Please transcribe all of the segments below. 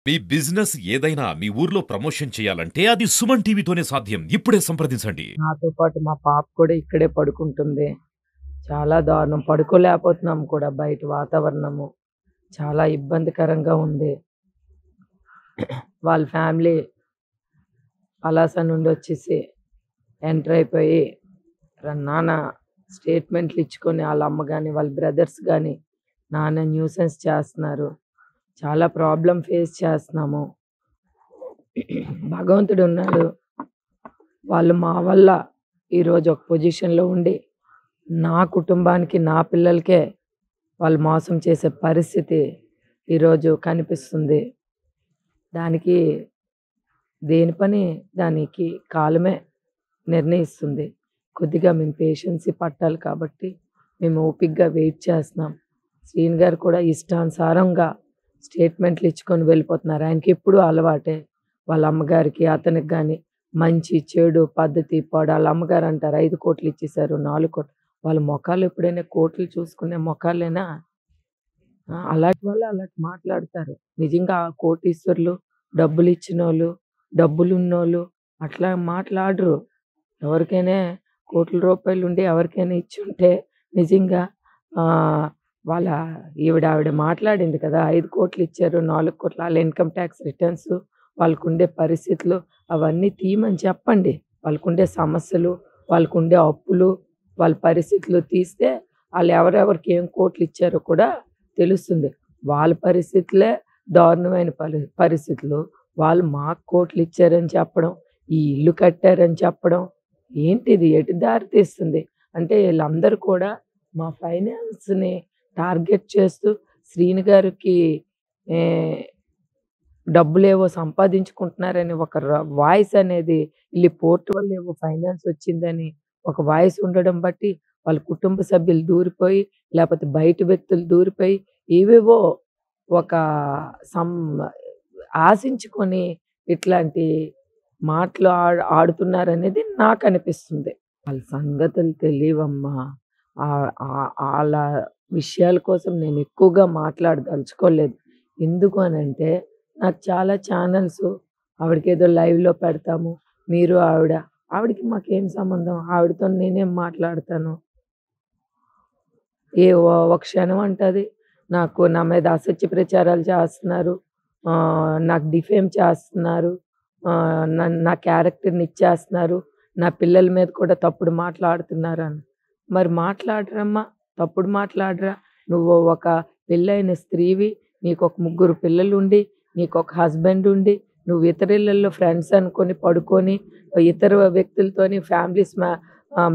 మీ business ఏదైనా మీ ఊర్లో promotion చేయాలంటే అది సుమన్ టీవీతోనే సాధ్యం. ఇప్పుడే సంప్రదించండి. నాతో పాటు మా పాప కూడా ఇక్కడే పడుకుంటుంది. చాలా దారుణం. పడుకోలేకపోతున్నాం కూడా బయట వాతావరణము. చాలా ఇబ్బందికరంగా ఉంది. వాళ్ళ ఫ్యామిలీ పలాస నుండి వచ్చేసి ఎంటర్ అయిపోయి నానా స్టేట్మెంట్లు ఇచ్చుకొని వాళ్ళ అమ్మ గాని, వాళ్ళ బ్రదర్స్ గాని నానా న్యూసెన్స్ చేస్తున్నారు. చాలా ప్రాబ్లమ్ ఫేస్ చేస్తున్నాము. భగవంతుడు ఉన్నాడు. వాళ్ళు మా వల్ల ఈరోజు ఒక పొజిషన్‌లో ఉండి, నా కుటుంబానికి, నా పిల్లలకే వాళ్ళు మోసం చేసే పరిస్థితి ఈరోజు కనిపిస్తుంది. దానికి దేని పని దానికి కాలమే నిర్ణయిస్తుంది. కొద్దిగా మేము పేషెన్సీ పట్టాలి కాబట్టి మేము ఓపికగా వెయిట్ చేస్తున్నాం. శ్రీను గారు కూడా ఇష్టానుసారంగా స్టేట్మెంట్లు ఇచ్చుకొని వెళ్ళిపోతున్నారు. ఆయనకెప్పుడూ అలవాటే. వాళ్ళ అమ్మగారికి, అతనికి గాని మంచి, చెడు, పద్ధతి, పాడు ఆళ్ళ అమ్మగారు అంటారు 5,00,00,000 ఇచ్చేసారు, 4,00,00,000 వాళ్ళ మొఖాలు ఎప్పుడైనా కోట్లు చూసుకునే మొఖాలేనా? అలాంటి వాళ్ళు అలాంటి మాట్లాడతారు. నిజంగా ఆ కోటీశ్వరులు, డబ్బులిచ్చినోళ్ళు, డబ్బులున్నోళ్ళు అట్లా మాట్లాడరు. ఎవరికైనా కోట్ల రూపాయలుండి ఎవరికైనా ఇచ్చుంటే నిజంగా వాళ్ళ ఆవిడ మాట్లాడింది కదా! 5,00,00,000 ఇచ్చారు, 4,00,00,000 ఆళ్ళ ఇన్‌కమ్ టాక్స్ రిటర్న్స్, వాళ్ళకుండే పరిస్థితులు అవన్నీ తీయమని చెప్పండి. వాళ్ళకుండే సమస్యలు, వాళ్ళకుండే అప్పులు, వాళ్ళ పరిస్థితులు తీస్తే ఆళ్ళు ఎవరెవరికి ఏం కోట్లు ఇచ్చారో కూడా తెలుస్తుంది. వాళ్ళ పరిస్థితులే దారుణమైన పరిస్థితులు. వాళ్ళు మాకు కోట్లు ఇచ్చారని చెప్పడం, ఈ ఇల్లు కట్టారని చెప్పడం, ఏంటిది? ఎటు దారి తీస్తుంది? అంటే ఈళ్ళందరూ కూడా మా ఫైనాన్స్‌ని టార్గెట్ చేస్తూ శ్రీను గారికి eh, డబ్బులేవో సంపాదించుకుంటున్నారని ఒక వాయిస్ అనేది ఈళ్ళ పోర్ట్ వల్ల ఏవో ఫైనాన్స్ వచ్చిందని ఒక వాయిస్ ఉండడం బట్టి వాళ్ళ కుటుంబ సభ్యులు దూరిపోయి, లేపోతే బయట వ్యక్తులు దూరిపోయి ఏవేవో ఒక సమ్ ఆశించుకొని ఇట్లాంటి మాటలు ఆడుతున్నారనేది నాకనిపిస్తుంది. వాళ్ళ సంగతులు తెలీవమ్మా. ఆళ్ళ విషయాల కోసం నేను ఎక్కువగా మాట్లాడదలుచుకోలేదు. ఎందుకు అనంటే నాకు చాలా ఛానల్సు ఆవిడకేదో లైవ్‌లో పెడతాము. మీరు ఆవిడ. ఆవిడకి మాకేం సంబంధం? ఆవిడతో నేనేం మాట్లాడతాను? ఒక క్షణం అంటది, నా మీద అసత్య ప్రచారాలు చేస్తున్నారు. నాకు డిఫేమ్ చేస్తున్నారు. నా క్యారెక్టర్‌ని ఇచ్చేస్తున్నారు. నా పిల్లల మీద కూడా తప్పుడు మాట్లాడుతున్నారని. మరి మాట్లాడరమ్మా! తప్పుడు మాట్లాడరా? నువ్వు ఒక పెళ్ళైన స్త్రీవి. నీకొక ముగ్గురు పిల్లలుండి, నీకొక హస్బెండ్ ఉండి, నువ్వు ఇతరిళ్ళల్లో ఫ్రెండ్స్ అనుకోని పడుకొని, ఇతర వ్యక్తులతోని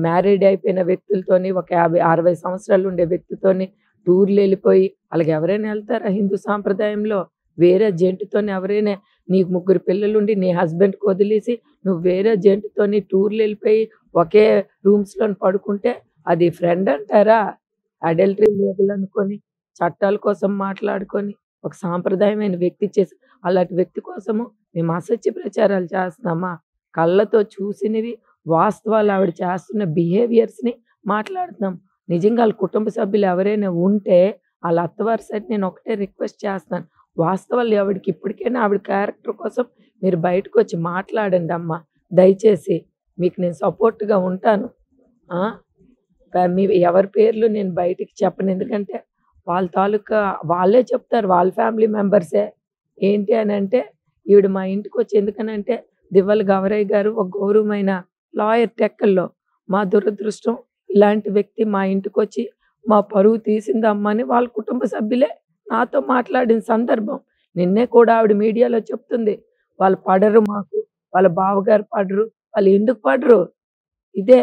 మ్యారీడ్ అయిపోయిన వ్యక్తులతోని ఒక 50, 60 సంవత్సరాలు ఉండే వ్యక్తితోని టూర్‌లెళ్ళిపోయి అలాగెవరైనా ఎళ్తారా హిందూ సాంప్రదాయంలో? వేరే జంటతోని ఎవరైనా నీకు ముగ్గురు పిల్లలుండి నీ హస్బెండ్‌కి వదిలేసి నువ్వు వేరే జంటతోని టూర్‌లెళ్ళిపోయి ఒకే రూమ్స్‌లోని పడుకుంటే అది ఫ్రెండ్ అంటారా? అడల్టరీ లీగల్ అనుకోని, చట్టాల కోసం మాట్లాడుకొని, ఒక సాంప్రదాయమైన వ్యక్తి చేసి అలాంటి వ్యక్తి కోసము మేము అసత్య ప్రచారాలు చేస్తున్నామా? కళ్ళతో చూసినవి వాస్తవాలు ఆవిడ చేస్తున్న బిహేవియర్స్‌ని మాట్లాడుతున్నాం. నిజంగా ఆళ్ళ కుటుంబ సభ్యులు ఎవరైనా ఉంటే ఆళ్ళ అత్తవారి సైడ్ నేను ఒకటే రిక్వెస్ట్ చేస్తున్నాను. వాస్తవాలు ఆవిడకి ఇప్పటికైనా ఆవిడ క్యారెక్టర్ కోసం మీరు బయటకొచ్చి మాట్లాడండమ్మా. దయచేసి మీకు నేను సపోర్ట్‌గా ఉంటాను. ఆ! మీ ఎవరి పేర్లు నేను బయటికి చెప్పను. ఎందుకంటే వాళ్ళ తాలూకా వాళ్ళే చెప్తారు. వాళ్ళ ఫ్యామిలీ మెంబర్సే. ఏంటి అనంటే ఈవిడ మా ఇంటికొచ్చి ఎందుకనంటే దివ్వల గౌరయ్య గారు ఒక గౌరవమైన లాయర్ టెక్కల్లో. మా దురదృష్టం ఇలాంటి వ్యక్తి మా ఇంటికొచ్చి మా పరువు తీసిందమ్మా అని వాళ్ళ కుటుంబ సభ్యులే నాతో మాట్లాడిన సందర్భం. నిన్నే కూడా ఆవిడ మీడియాలో చెప్తుంది. వాళ్ళు పడరు మాకు. వాళ్ళ బావగారు పడరు. వాళ్ళు ఎందుకు పడరు? ఇదే.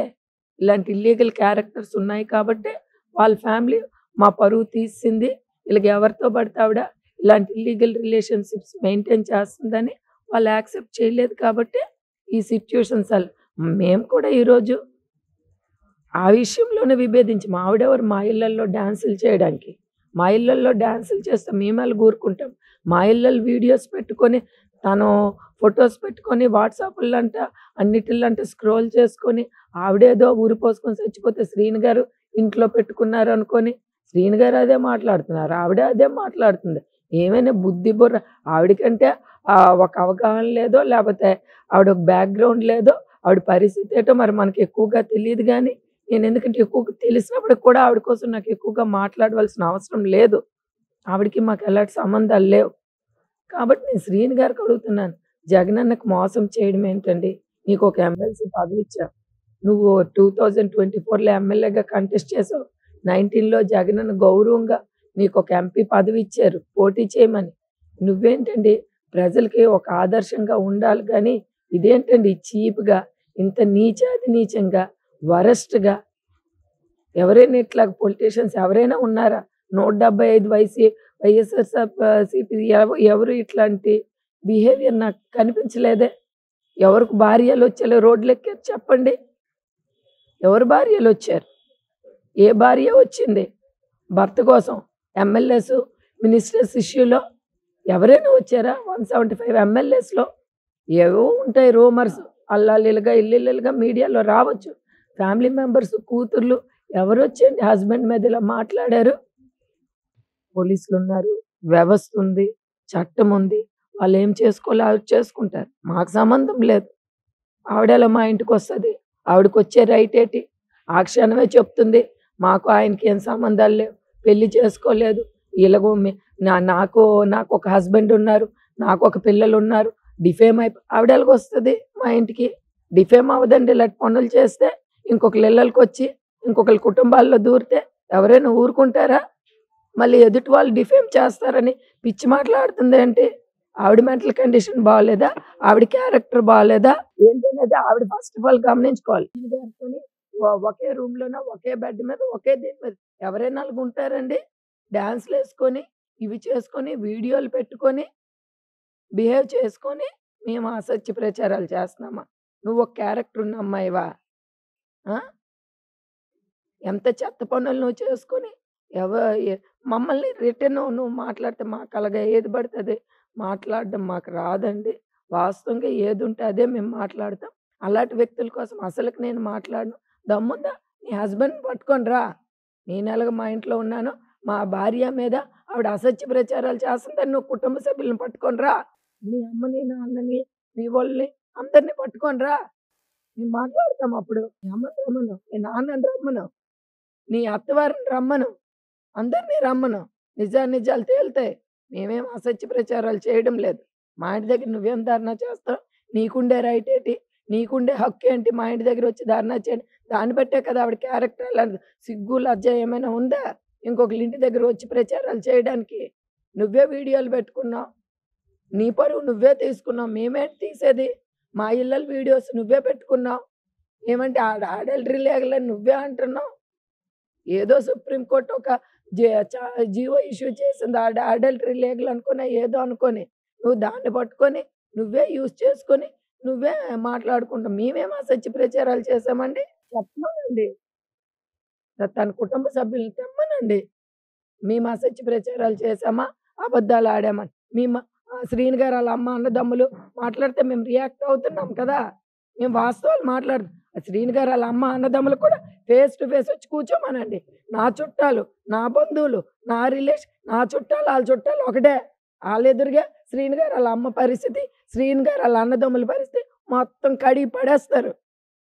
ఇలాంటి ఇల్లీగల్ క్యారెక్టర్స్ ఉన్నాయి కాబట్టే వాళ్ళ ఫ్యామిలీ మా పరువు తీసింది. ఈళ్ళకి ఎవరితో పడితే ఆవిడ ఇలాంటి ఇల్లీగల్ రిలేషన్‌షిప్స్ మెయింటైన్ చేస్తుందని వాళ్ళు యాక్సెప్ట్ చేయలేదు కాబట్టే ఈ సిట్యుయేషన్స్ మేము కూడా ఈరోజు ఆ విషయంలోనే విభేదించాం. ఆవిడెవరు మా ఇళ్లల్లో డాన్సులు చేయడానికి. మా ఇళ్లల్లో డాన్సులు చేస్తే మేమెలాగ ఊరుకుంటాం. మా ఇళ్లల్లో వీడియోస్ పెట్టుకొని, తను ఫోటోస్ పెట్టుకొని వాట్సాపుల్లంట అన్నిటిల్లంట స్క్రోల్ చేసుకొని, ఆవిడేదో ఊరిపోసుకొని చచ్చిపోతే శ్రీను గారు ఇంట్లో పెట్టుకున్నారనుకోని, శ్రీను గారు అదే మాట్లాడుతున్నారు. ఆవిడ అదే మాట్లాడుతుంది. ఏమైనా బుద్ధి బుర్ర ఆవిడకంటే ఒక అవగాహన లేదో, లేపోతే ఆవిడొక బ్యాక్‌గ్రౌండ్ లేదో, ఆవిడ పరిస్థితి ఏంటో మరి మనకి ఎక్కువగా తెలీదు గానీ, నేనెందుకంటే ఎక్కువగా తెలిసినప్పటికి కూడా ఆవిడ కోసం నాకు ఎక్కువగా మాట్లాడవలసిన అవసరం లేదు. ఆవిడకి మాకు ఎలాంటి సంబంధాలు లేవు. కాబట్టి నేను శ్రీని గారికి అడుగుతున్నాను. జగనన్నకు మోసం చేయడం ఏంటండి? నీకొక ఎమ్మెల్సీ పదవిచ్చా. నువ్వు 2024లో ఎమ్మెల్యేగా కంటెస్ట్ చేసావు. 19లో జగనన్న గౌరవంగా నీకొక ఎంపీ పదవిచ్చారు పోటీ చేయమని. నువ్వేంటండి ప్రజలకి ఒక ఆదర్శంగా ఉండాలి గానీ, ఇదేంటండి చీప్‌గా, ఇంత నీచాతి నీచంగా, వరస్ట్‌గా ఎవరైనా ఇట్లా పొలిటీషియన్స్ ఎవరైనా ఉన్నారా? 175 వైఎస్ఆర్‌సీపీ ఎవరు ఇట్లాంటి బిహేవియర్ నాకు కనిపించలేదే. ఎవరికి భార్యలొచ్చేలా రోడ్లెక్కారు చెప్పండి? ఎవరి భార్యలొచ్చారు? ఏ భార్య వచ్చింది భర్త కోసం? ఎమ్మెల్యేసు, మినిస్టర్స్ ఇష్యూలో ఎవరైనా వచ్చారా? 175 ఎమ్మెల్యేస్‌లో ఏవో ఉంటాయి రూమర్స్. అల్లాలిలుగా, ఇల్లిల్లుగా మీడియాలో రావచ్చు. ఫ్యామిలీ మెంబర్స్, కూతుర్లు ఎవరొచ్చండి హస్బెండ్ మీద ఇలా మాట్లాడారు? పోలీసులున్నారు, వ్యవస్థుంది, చట్టముంది. వాళ్ళేం చేసుకోవాలో ఆవిడ చేసుకుంటారు. మాకు సంబంధం లేదు. ఆవిడెలా మా ఇంటికొస్తది? ఆవిడకొచ్చే రైట్ ఏటి? ఆ క్షణమే చెప్తుంది. మాకు ఆయనకి ఏం సంబంధాలు లేవు. పెళ్లి చేసుకోలేదు. ఇలాగో నాకొక హస్బెండ్ ఉన్నారు. నాకొక పిల్లలున్నారు. డిఫేమ్ ఆవిడెలాగొస్తది మా ఇంటికి? డిఫేమ్ అవ్వదండి ఇలాంటి పనులు చేస్తే. ఇంకొకళ్ళ ఇళ్ళలకొచ్చి, ఇంకొకళ్ళ కుటుంబాల్లో దూరితే ఎవరైనా ఊరుకుంటారా? మళ్ళీ ఎదుటి వాళ్ళు డిఫేమ్ చేస్తారని పిచ్చి మాట్లాడుతుందేంటి? ఆవిడ మెంటల్ కండిషన్ బాలేదా? ఆవిడ క్యారెక్టర్ బాలేదా? ఏంటనేది ఆవిడ ఫస్ట్ ఆఫ్ ఆల్ గమనించుకోవాలి. ఈయన గారితోని ఒకే రూమ్‌లోన, ఒకే బెడ్ మీద, ఒకే దీని మీద ఎవరైనా అలాగుంటారండి? డాన్స్‌లేసుకొని, ఇవి చేసుకొని, వీడియోలు పెట్టుకొని, బిహేవ్ చేసుకొని, మేము అసత్య ప్రచారాలు చేస్తున్నామా? నువ్వొక క్యారెక్టర్ ఉన్న అమ్మాయివా? ఆ! ఎంత చెత్త పనులు నువ్వు చేసుకొని ఎవ ఎ మమ్మల్ని రిటర్న్ నువ్వు మాట్లాడితే మాకలాగా ఏది పడితే అదే మాట్లాడడం మాకు రాదండి. వాస్తవంగా ఏదుంటే అదే మేము మాట్లాడతాం. అలాంటి వ్యక్తుల కోసం అసలకి నేను మాట్లాడను. దమ్ముందా నీ హస్బెండ్‌ని పట్టుకొని రా. నేనెలాగ మా ఇంట్లో ఉన్నానో, మా భార్య మీద ఆవిడ అసత్య ప్రచారాలు చేస్తుందని నువ్వు కుటుంబ సభ్యులను పట్టుకొని రా. మీ అమ్మని, నాన్నని, మీ వోళ్ళని అందరిని పట్టుకొని రా. మేము మాట్లాడతాం అప్పుడు. మీ అమ్మని రమ్మను, మీ నాన్నని రమ్మను. నీ అత్తవారిని రమ్మను. అందరిని రమ్మను. నిజానిజాలు తేలుతాయి. మేమేం అసత్య ప్రచారాలు చేయడం లేదు. మా ఇంటి దగ్గర నువ్వేం ధర్నా చేస్తావు? నీకుండే రైట్ ఏటి? నీకుండే హక్కేంటి మా ఇంటి దగ్గరొచ్చి ధర్నా చేయడం? దాన్ని బట్టే కదా ఆవిడ క్యారెక్టర్ అలాంటిది. సిగ్గు, లజ్జ ఏమైనా ఉందా? ఇంకొకళ్ళ ఇంటి దగ్గర వచ్చి ప్రచారాలు చేయడానికి. నువ్వే వీడియోలు పెట్టుకున్నావు. నీ పరువు నువ్వే తీసుకున్నావు. మేమేంటి తీసేది? మా ఇళ్ళల వీడియోస్ నువ్వే పెట్టుకున్నావు. ఏమంటే అడల్టరీ లీగలని నువ్వే అంటున్నావు. ఏదో సుప్రీం కోర్ట్ ఒక జే చ జీవో ఇష్యూ చేసింది. అడల్టరీ లీగల్ అనుకోని, ఏదో అనుకోని, నువ్వు దాన్ని పట్టుకొని, నువ్వే యూజ్ చేసుకొని, నువ్వే మాట్లాడుకుంటావు. మేమేం అసత్య ప్రచారాలు చేశామండి? చెప్పమనండి. తన కుటుంబ సభ్యుల్ని తెమ్మనండి. మేము అసత్య ప్రచారాలు చేశామా? అబద్ధాలు ఆడామా? శ్రీని గారు ఆళ్ళ అమ్మ, అన్నదమ్ములు మాట్లాడితే మేము రియాక్ట్ అవుతున్నాం కదా! మేము వాస్తవాలు మాట్లాడుతున్నాం. శ్రీని గారు ఆళ్ళ అమ్మ, అన్నదమ్ములు కూడా ఫేస్ టు ఫేస్ వచ్చి కూర్చోమనండి. నా చుట్టాలు, నా బంధువులు, నా చుట్టాలు, ఆళ్ళ చుట్టాలు ఒకటే. ఆళ్ళెదురుగా శ్రీని గారు ఆళ్ళ అమ్మ పరిస్థితి, శ్రీని గారు ఆళ్ళ అన్నదమ్ముల పరిస్థితి మొత్తం కడిగి పడేస్తారు.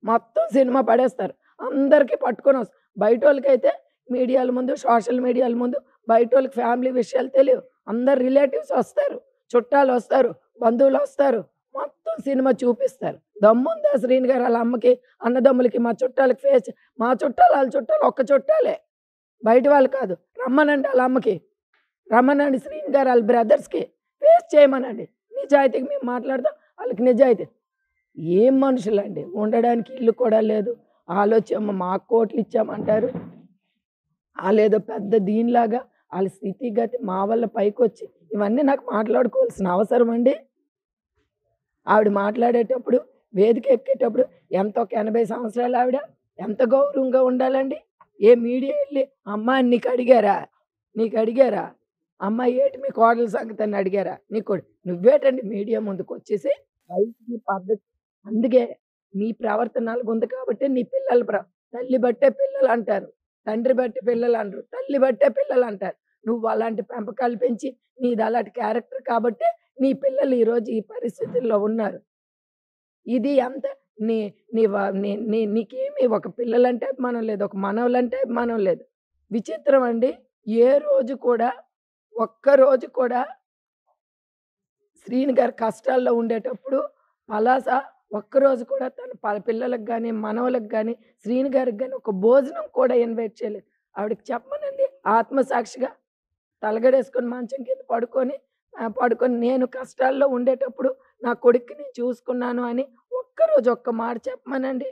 మొత్తం సినిమా పడేస్తారు. అందరికి పట్టుకొనొస్తారు. బయటోళ్ళకైతే మీడియాల ముందు, సోషల్ మీడియాల ముందు బయటోళ్ళకి ఫ్యామిలీ విషయాలు తెలియవు. అందరు రిలేటివ్స్ వస్తారు, చుట్టాలొస్తారు, బంధువులొస్తారు. మొత్తం సినిమా చూపిస్తారు. దమ్ముందా శ్రీని గారు ఆళ్ళ అమ్మకి, అన్నదమ్ములకి, మా చుట్టాలకి మా చుట్టాలు, ఆళ్ళ చుట్టాలు ఒక్క చుట్టాలే. బయట వాళ్ళు కాదు. రమ్మనండి ఆళ్ళ అమ్మకి. రమ్మనండి శ్రీని గారు ఆళ్ళ బ్రదర్స్‌కి. ఫేస్ చేయమనండి. నిజాయితీగా మేము మాట్లాడదాం. ఆళ్ళకి నిజాయితీ. ఏం మనుషులండి. ఉండడానికి ఇల్లు కూడా లేదు. ఆళ్ళొచ్చేమో మాకు కోట్లిచ్చామంటారు. ఆళ్ళేదో పెద్ద దీనిలాగా ఆళ్ళ స్థితిగతి మా వల్ల పైకొచ్చి ఇవన్నీ నాకు మాట్లాడుకోవాల్సిన అవసరం అండి? ఆవిడ మాట్లాడేటప్పుడు, వేదిక ఎక్కేటప్పుడు ఎంత ఒక 80 సంవత్సరాలు ఆవిడ. ఎంత గౌరవంగా ఉండాలండి? ఏ మీడియా ఎళ్లి అమ్మా నీకడిగారా? నీకడిగారా? అమ్మా ఏటి మీ కోడల సంగతని అడిగారా? నువ్వేటండి మీడియా ముందుకొచ్చేసి వయసుకి పద్ధతి అందుకే నీ ప్రవర్తన అలాగుంది కాబట్టే నీ పిల్లలు తల్లి బట్టే పిల్లలంటారు. తండ్రి బట్టి పిల్లలనరు. తల్లి బట్టే పిల్లలంటారు. నువ్వు అలాంటి పెంపకాలు పెంచి నీది అలాంటి క్యారెక్టర్ కాబట్టే నీ పిల్లలు ఈరోజు ఈ పరిస్థితుల్లో ఉన్నారు. ఇది అంత నీ నీ వ నీ నీ నీకేమి ఒక పిల్లలంటే అభిమానం లేదు. ఒక మనవలంటే అభిమానం లేదు. విచిత్రం అండి. ఏ రోజు కూడా ఒక్కరోజు కూడా శ్రీను గారు కష్టాల్లో ఉండేటప్పుడు పలాస ఒక్కరోజు కూడా తన పిల్లలకి గాని, మనవళ్ళకి గాని, శ్రీను గారికి గాని ఒక భోజనం కూడా ఇన్వైట్ చేయలేదు. ఆవిడకి చెప్పమనండి ఆత్మసాక్షిగా తలగడేసుకొని మంచం కింద పడుకొని నేను కష్టాల్లో ఉండేటప్పుడు నా కొడుక్కి నేను చూసుకున్నాను అని ఒక్కరోజు ఒక్క మాట చెప్పమనండి.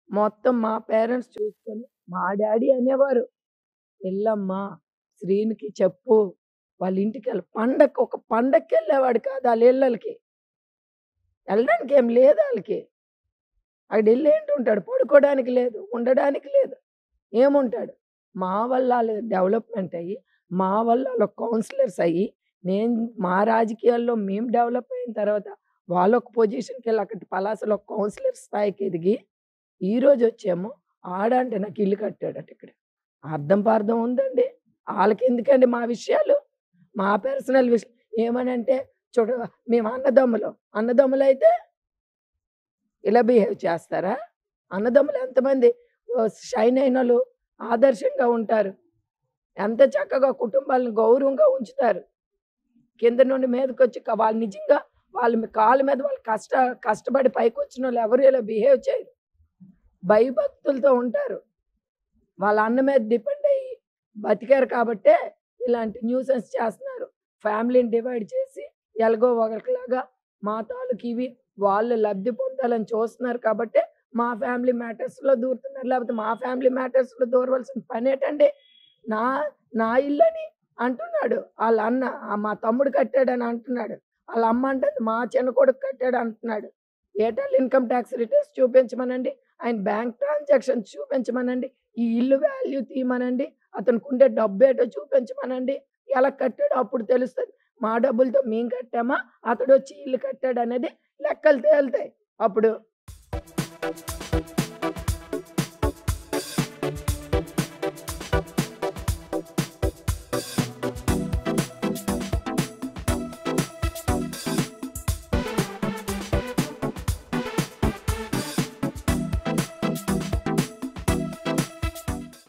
మొత్తం మా పేరెంట్స్ చూసుకొని మా డ్యాడీ అనేవారు, "ఎల్లమ్మా శ్రీనుకి చెప్పు వాళ్ళ ఇంటికెళ్ళి" ఒక పండక్కెళ్ళేవాడు కాదు ఆళ్ళ ఇళ్ళలకి. ఎళ్ళడానికి ఏం లేదు ఆళ్ళకి. ఆడెళ్ళి ఏంటుంటాడు? పడుకోడానికి లేదు, ఉండడానికి లేదు. ఏముంటాడు? మా వల్ల ఆళ్ళు డెవలప్‌మెంట్ అయ్యి, మా వల్ల ఆళ్ళు కౌన్సిలర్స్ అయ్యి, మా రాజకీయాల్లో మేము డెవలప్ అయిన తర్వాత వాళ్ళొక పొజిషన్‌కెళ్ళి అక్కడ పలాసలో కౌన్సిలర్ స్థాయికి ఎదిగి, ఈరోజొచ్చేమో ఆడంటే నాకు ఇల్లు కట్టాడట ఇక్కడ. అర్థం పర్థం ఉందండి. ఆళ్ళకెందుకండి మా విషయాలు? మా పర్సనల్ విషయం ఏమనంటే చూడు మేము అన్నదమ్ములం. అన్నదమ్ములైతే ఇలా బిహేవ్ చేస్తారా? అన్నదమ్ములు ఎంతమంది షైన్ అయినోళ్ళు ఆదర్శంగా ఉంటారు. ఎంత చక్కగా కుటుంబాలను గౌరవంగా ఉంచుతారు. కింద నుండి మీదకొచ్చి వాళ్ళు నిజంగా వాళ్ళ కాళ్ళ మీద వాళ్ళు కష్టపడి పైకొచ్చినోళ్ళు ఎవరు ఇలా బిహేవ్ చేయరు. భయభక్తులతో ఉంటారు. వాళ్ళ అన్న మీద డిపెండ్ అయ్యి బతికారు కాబట్టే ఇలాంటి న్యూసెన్స్ చేస్తున్నారు. ఫ్యామిలీని డివైడ్ చేసి ఎలాగో ఒకరిలాగా మా తాలూకు ఇవి వాళ్ళు లబ్ధి పొందాలని చూస్తున్నారు కాబట్టే మా ఫ్యామిలీ మ్యాటర్స్‌లో దూరుతున్నారు. లేకపోతే మా ఫ్యామిలీ మ్యాటర్స్‌లో దూరవలసిన పనేటండి? నా నా ఇల్లని అంటున్నాడు. ఆళ్ళ అన్న మా తమ్ముడు కట్టాడని అంటున్నాడు. ఆళ్ళ అమ్మ అంటది మా చిన్న కొడుకు కట్టాడు అంటున్నాడు. ఏటల్ ఇన్‌కమ్ టాక్స్ రిటర్న్స్ చూపించమనండి. ఆయన బ్యాంక్ ట్రాన్సాక్షన్స్ చూపించమనండి. ఈ ఇల్లు వాల్యూ తీయమనండి. అతనికుండే డబ్బేటో చూపించమనండి. ఎలా కట్టాడో అప్పుడు తెలుస్తది. మా డబ్బులతో మేము కట్టామా? అతడొచ్చి ఇల్లు కట్టాడనేది లెక్కలు తేలుతాయి. అప్పుడు